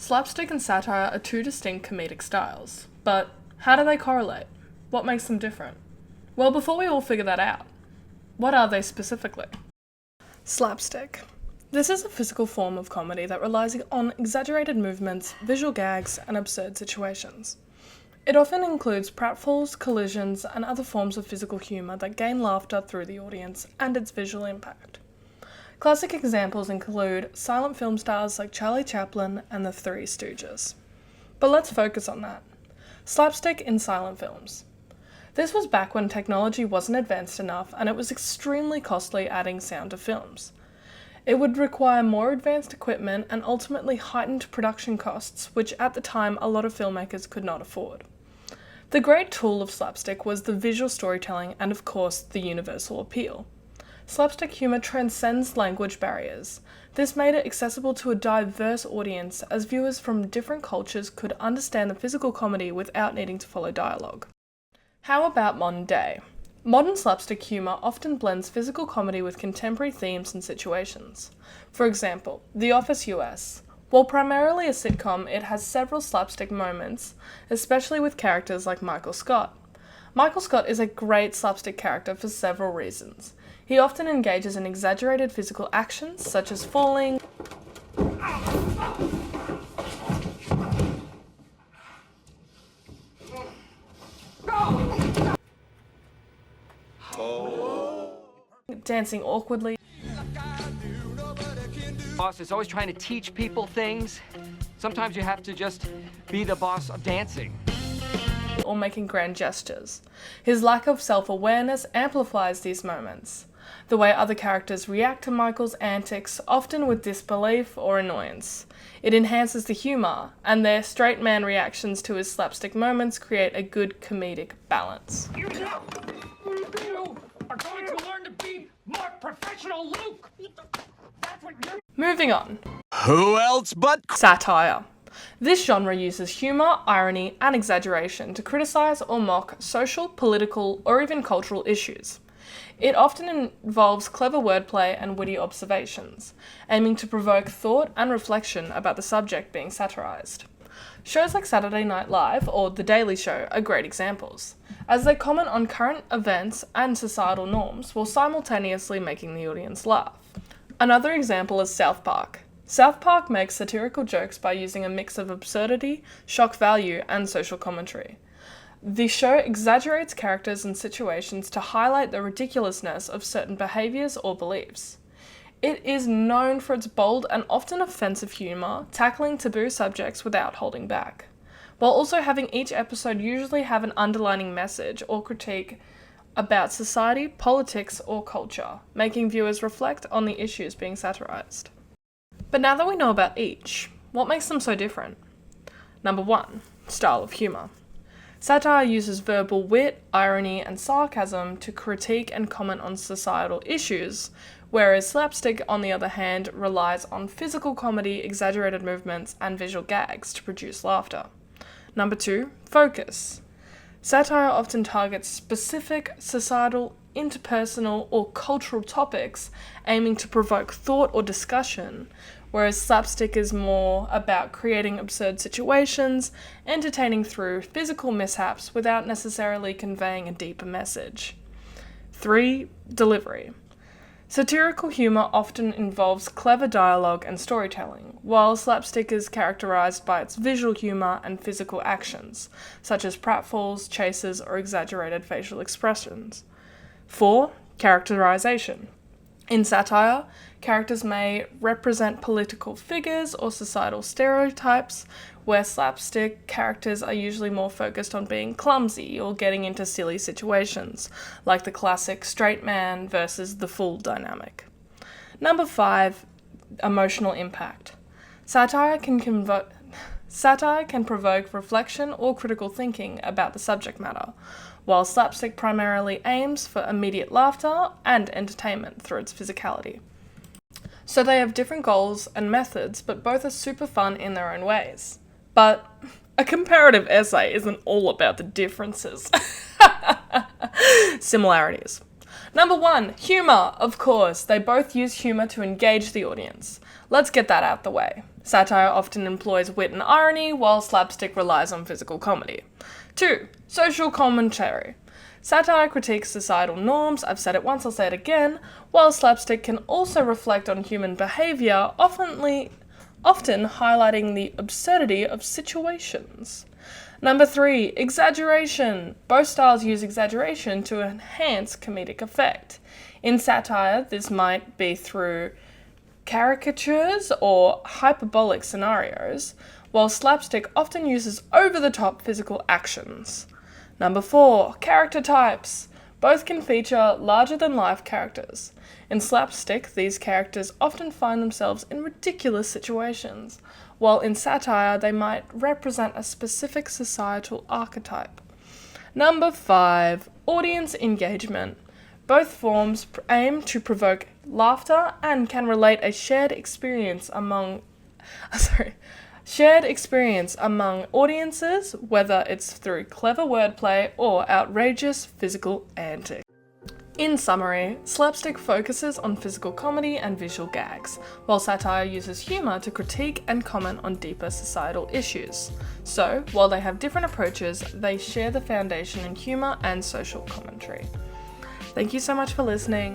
Slapstick and satire are two distinct comedic styles, but how do they correlate? What makes them different? Well, before we all figure that out, what are they specifically? Slapstick. This is a physical form of comedy that relies on exaggerated movements, visual gags, and absurd situations. It often includes pratfalls, collisions, and other forms of physical humour that gain laughter through the audience and its visual impact. Classic examples include silent film stars like Charlie Chaplin and the Three Stooges. But let's focus on that. Slapstick in silent films. This was back when technology wasn't advanced enough and it was extremely costly adding sound to films. It would require more advanced equipment and ultimately heightened production costs, which at the time a lot of filmmakers could not afford. The great tool of slapstick was the visual storytelling and, of course, the universal appeal. Slapstick humour transcends language barriers. This made it accessible to a diverse audience, as viewers from different cultures could understand the physical comedy without needing to follow dialogue. How about modern day? Modern slapstick humour often blends physical comedy with contemporary themes and situations. For example, The Office US. While primarily a sitcom, it has several slapstick moments, especially with characters like Michael Scott. Michael Scott is a great slapstick character for several reasons. He often engages in exaggerated physical actions, such as falling, dancing awkwardly, Boss is always trying to teach people things. Sometimes you have to just be the boss of dancing. or making grand gestures. His lack of self-awareness amplifies these moments. The way other characters react to Michael's antics, often with disbelief or annoyance. It enhances the humour, and their straight man reactions to his slapstick moments create a good comedic balance. You are going to learn to be more professional, Luke! That's what you're... Moving on. Who else but Satire. This genre uses humour, irony, and exaggeration to criticise or mock social, political, or even cultural issues. It often involves clever wordplay and witty observations, aiming to provoke thought and reflection about the subject being satirised. Shows like Saturday Night Live or The Daily Show are great examples, as they comment on current events and societal norms while simultaneously making the audience laugh. Another example is South Park. South Park makes satirical jokes by using a mix of absurdity, shock value, and social commentary. The show exaggerates characters and situations to highlight the ridiculousness of certain behaviours or beliefs. It is known for its bold and often offensive humour, tackling taboo subjects without holding back, while also having each episode usually have an underlining message or critique about society, politics, or culture, making viewers reflect on the issues being satirised. But now that we know about each, what makes them so different? Number 1. Style of humour. Satire uses verbal wit, irony, and sarcasm to critique and comment on societal issues, whereas slapstick, on the other hand, relies on physical comedy, exaggerated movements, and visual gags to produce laughter. Number 2. Focus. Satire often targets specific societal, interpersonal, or cultural topics, aiming to provoke thought or discussion, whereas slapstick is more about creating absurd situations, entertaining through physical mishaps without necessarily conveying a deeper message. 3. Delivery. Satirical humour often involves clever dialogue and storytelling, while slapstick is characterised by its visual humour and physical actions, such as pratfalls, chases, or exaggerated facial expressions. 4. Characterisation. In satire, characters may represent political figures or societal stereotypes, where slapstick characters are usually more focused on being clumsy or getting into silly situations, like the classic straight man versus the fool dynamic. Number 5. Emotional impact. Satire can provoke reflection or critical thinking about the subject matter, while slapstick primarily aims for immediate laughter and entertainment through its physicality. So they have different goals and methods, but both are super fun in their own ways. But a comparative essay isn't all about the differences. Similarities. Number 1, humour, of course. They both use humour to engage the audience. Let's get that out the way. Satire often employs wit and irony, while slapstick relies on physical comedy. 2. Social commentary. Satire critiques societal norms, I've said it once, I'll say it again, while slapstick can also reflect on human behaviour, often highlighting the absurdity of situations. Number 3, exaggeration. Both styles use exaggeration to enhance comedic effect. In satire, this might be through caricatures or hyperbolic scenarios, while slapstick often uses over-the-top physical actions. Number 4, character types. Both can feature larger-than-life characters. In slapstick, these characters often find themselves in ridiculous situations, while in satire they might represent a specific societal archetype. Number 5, audience engagement. Both forms aim to provoke laughter and can relate a shared experience among audiences, whether it's through clever wordplay or outrageous physical antics. In summary, slapstick focuses on physical comedy and visual gags, while satire uses humour to critique and comment on deeper societal issues. So, while they have different approaches, they share the foundation in humour and social commentary. Thank you so much for listening.